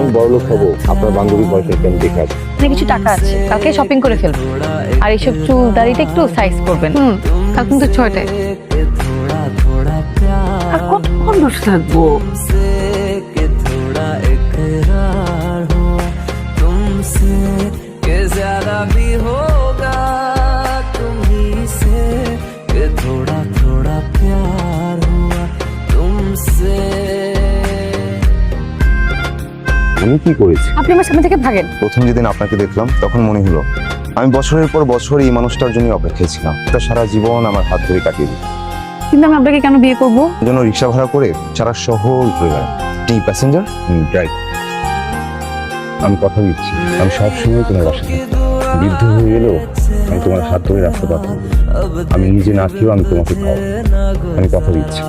আমি বড়লোক হবো, আপনার বান্ধবী বয়ফ্রেন্ডকে আমি দেখে আসবো। আপনার কিছু টাকা আছে, কালকে শপিং করে ফেলবো। আর এইসব চুল দাড়িতে একটু সাইজ করবেন। কাল কিন্তু 6টায়। আর কতক্ষণ বসে থাকবো? আমি কি করেছি? আপনি আমার সামনে থেকে ভাগেন। প্রথম যেদিন আপনাকে দেখলাম তখন মনে হলো আমি বছরের পর বছর এই মানুষটার জন্য অপেক্ষায় ছিলাম। তার সারা জীবন আমার হাত ধরে কাটিয়ে দিই। কিন্তু আমি আপনাকে কেন বিয়ে করবো? এই জন্য রিক্সা ভাড়া করে সারা শহর ঘুরে বেড়াই। টি প্যাসেঞ্জার ড্রাইভ। আমি কথা দিচ্ছি, আমি সবসময় তোমার বাসায় থাকবো। বৃদ্ধ হয়ে গেলেও আমি তোমার হাত ধরে রাস্তা পাঠাবো। আমি নিজে না খেয়েও আমি তোমাকে খাওয়াবো। আমি কথা দিচ্ছি।